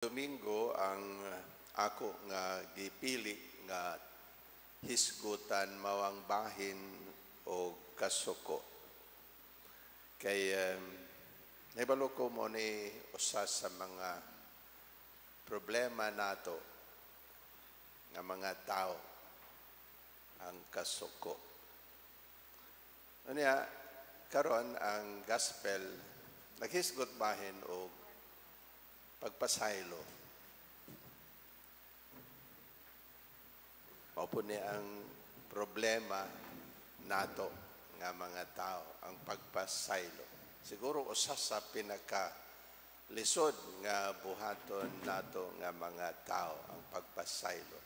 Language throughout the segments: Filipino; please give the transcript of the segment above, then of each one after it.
Domingo ang ako nga gipili nga hisgutan mawang bahin o kasuko. Kay nahibalo ko mo ni usa sa mga problema nato nga mga tao ang kasuko. Unya karon ang gospel naghisgot bahin o pagpasaylo. Opo ni ang problema nato nga mga tao, ang pagpasaylo. Siguro usa sa pinaka lisod nga buhaton nato nga mga tao ang pagpasaylo.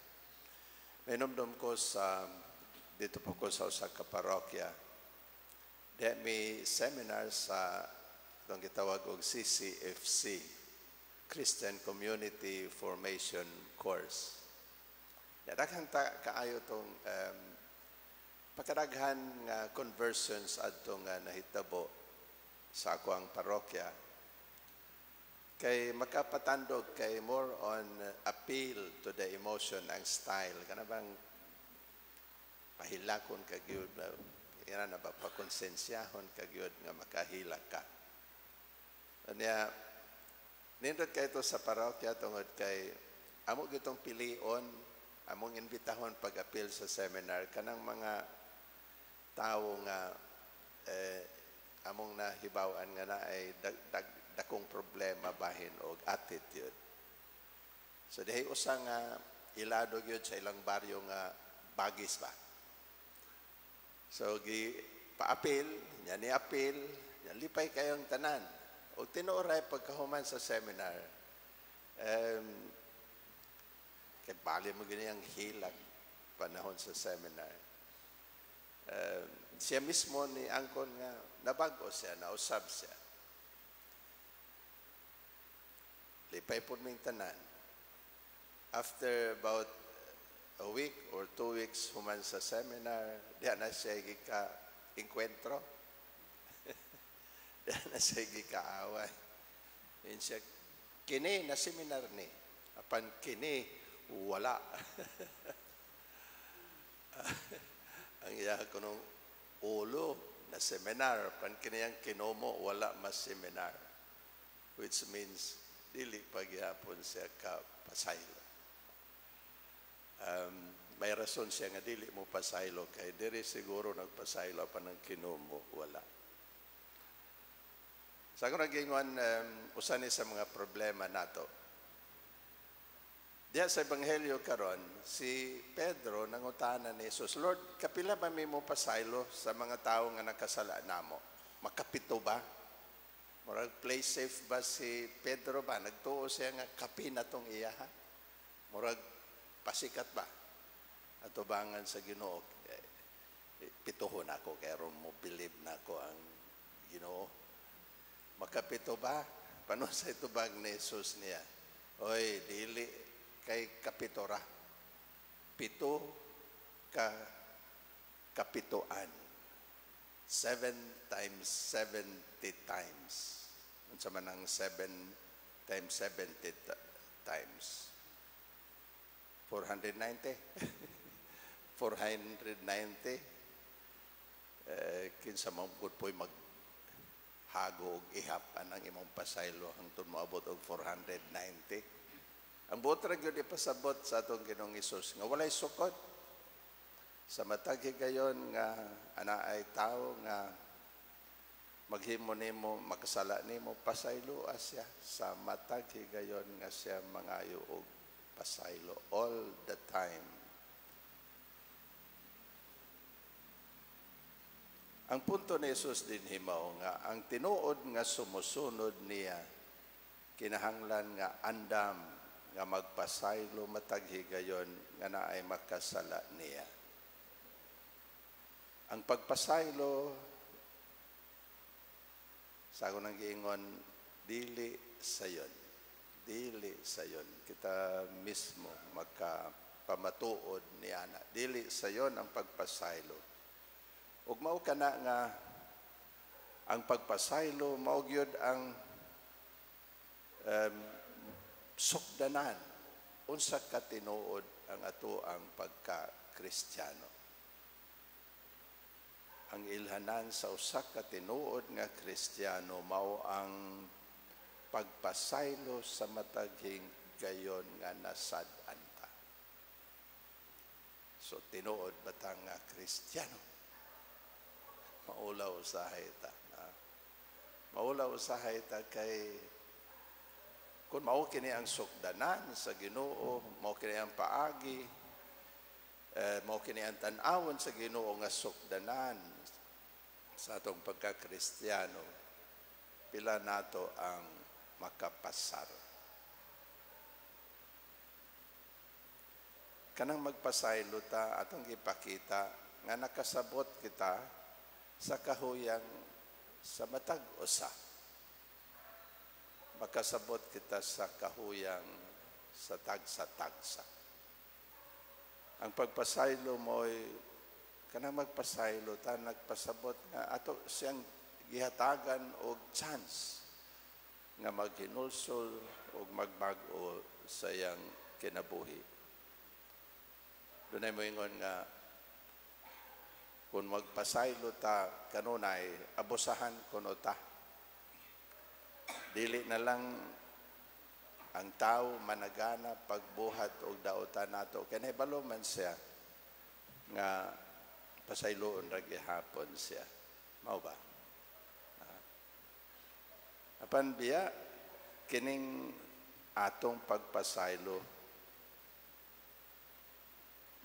Minumdum ko sa dito po ko sa usa ka parokya. May seminar sa itong gitawag og CCFC, Christian Community Formation Course. Daghang kaayo itong pagkadaghan nga conversions adto nga nahitabo sa ako ang parokya. Kay makapatandog kay more on appeal to the emotion ang style. Kana bang pahilakon kagyud ina na ba pakonsensyahon kagyud nga makahila ka. Unya nindot kay ito sa parokya tungod kay amo gitong pilion, among imbitahon pag-appeal sa seminar kanang mga tao nga among nahibaw-an nga na ay dakong problema bahin og attitude. So dihay usa nga ilado gyud sa ilang baryo nga bagis ba. So pa-appeal, nya ni appeal, nya lipay kayong tanan. O tinuoray pagkahuman sa seminar, kay bali mo ganyan ang hilag panahon sa seminar. Siya mismo ni angkon nga nabago siya, nausab siya. Lipay po ming tanan. After about a week or 2 weeks human sa seminar, diyan na siya gika-enkwentro. Diyan na siya gika-away. Diyan siya, kini na seminar ni. Apan kini, wala. Ang iya ko nung ulo na seminar, pan kiniyang kinomo, wala mas seminar. Which means, dili pagyapon siya kapasaylo. May rason siya nga dili mo pasaylo, kay diri siguro nagpasaylo pa ng kinomo, wala. Sa ako nag-ingon, usa ni sa mga problema nato. Diya sa Ebanghelyo karon, si Pedro nangutanan ni Jesus, Lord, kapila ba mo pasaylo sa mga tao nga nakasala namo? Makapito ba? Murag play safe ba si Pedro ba? Nagtuo siya nga kapi na tong iya ha? Murag pasikat ba? Atubangan sa Ginoo. Pituhon ako kay ron mo believe na ako ang Ginoo. Makapito ba? Paano sa itubag ni Jesus niya? Oy, dili kay kapitora. Pito ka kapituan. 7 times 70 times. Unsa man ang 7 times 70 times? 490? 490? Kinsa mangkod po'y maghagog ihap anang imong pasaylo hangtod moabot og 490. Ang buot ra gyud ipasabot sa atong Ginoong Hesus nga walay sukod sa matag higayon nga ana ay tao nga maghimo nimo makasala nimo pasaylo asya sa matag higayon nga siya mangayo og pasaylo all the time. Ang punto ni Jesus din himaw nga ang tinuod nga sumusunod niya kinahanglan nga andam nga magpasaylo matag higayon nga naay makasala niya. Ang pagpasaylo sa ako nang giingon dili sayon. Dili sayon. Kita mismo magkapamatuod ni ana. Dili sayon ang pagpasaylo. Ug mao kana nga ang pagpasaylo mao gyud ang sukdanan unsa ka tinuod ang ato ang pagka-Kristiyano. Ang ilhanan sa usa ka tinuod nga Kristiyano mao ang pagpasaylo sa matag gayon nga nasad-an ta. So tinuod batang nga Kristiyano. Maulaw usahay ta. Maulaw usahay ta kay kung mao kini ang sukdanan sa Ginoo, mao kini ang paagi, mao kini ang tan-awon sa Ginoo nga sukdanan sa atong pagka-Kristiyano, pila nato ang makapasar. Kanang magpasaylo ta atong gipakita nga nakasabot kita sa kahuyang sa matag usa. Makasabot kita sa kahuyang sa tagsa-tagsa. Ang pagpasaylo mo'y kanang magpasaylo ta nagpasabot nga ato siyang gihatagan og chance nga maghinulsol og magbag-o sa iyang kinabuhi. Dunay moingon nga kung magpasaylo ta kanunay abusahan kuno ta. Dili na lang ang tao managana pagbuhat og daotan nato kay nahibalo man siya nga pasayloon ra gihapon siya. Mao ba? Apan biya kining atong pagpasaylo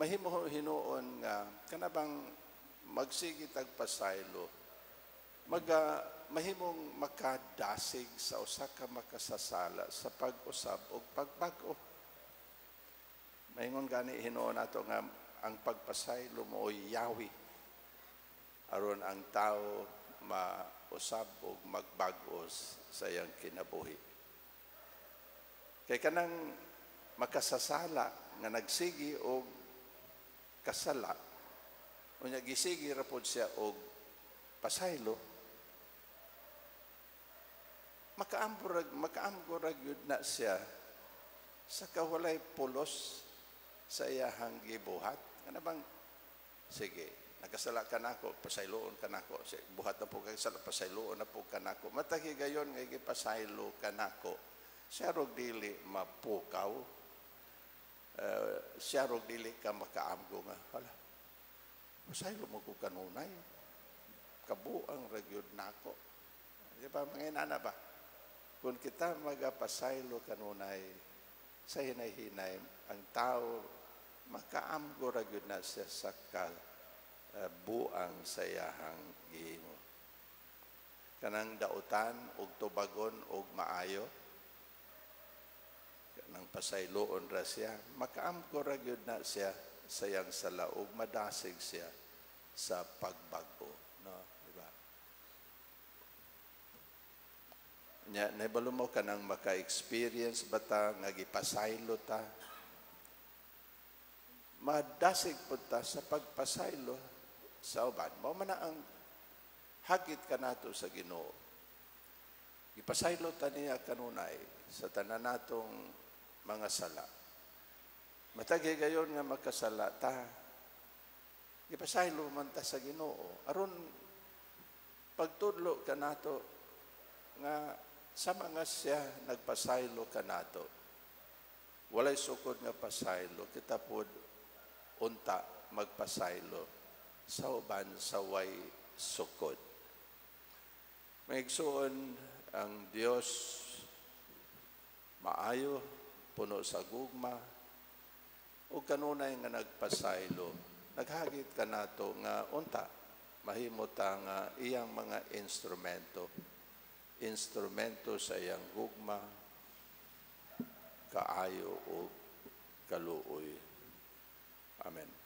mahimo hinuon nga kanabang magsigi tagpasaylo mahimong makadasig sa usa ka makasasala sa pag-usab o pagbag-o. Maingon gani hinuon nato nga ang pagpasaylo mooy yawi aron ang tao mausab o magbag-o sa iyang kinabuhi. Kay kanang makasasala nga nagsigi og kasala unya gisigi ra pod siya og pasaylo, makaamgurag yun na siya sa kawalay pulos sa iyahang gibuhat. Ano bang, sige, nagkasala ka na ako, pasayloon ka na ako. Buhat na po kasala, pasayloon na po ka na ako. Matagi gayon, nga ipasaylo ka na ako. Siya rog dili mapukaw. Siya rog dili ka makaamgo nga. Hala, pasaylo mo ko kanunay. Kabuang ragyod na ako. Di ba, mga inana ba? Kung kita magapasaylo kanunay sa hinay-hinay, ang tao makaamgo ra gyud na siya sa buang sa iyahang gihimo. Kanang dautan og tubagon og maayo, kanang pasayloon ra siya, makaamgo ra gyud na siya sa iyang sala ug madasig siya sa pagbago, no? Nya nahibalo mo kanang maka-experience bata nga gipasaylo ta. Madasig pud ta sa pagpasaylo sa uban. Mao man ang hagit kanato sa Ginoo. Gipasaylo ta niya kanunay sa tanan natong mga sala. Matagi gayon nga makasala ta. Gipasaylo man ta sa Ginoo aron pagtudlo kanato nga sa mga siya nagpasaylo kanato. Walay sukod nga pasaylo, kita pod unta magpasaylo sa uban sa way sukod. Maigsuon ang Dios maayo, puno sa gugma, o kanunay nga nagpasaylo, naghagit kanato nga unta mahimo ta nga iyang mga instrumento sa iyang gugma, kaayo o kaluoy. Amen.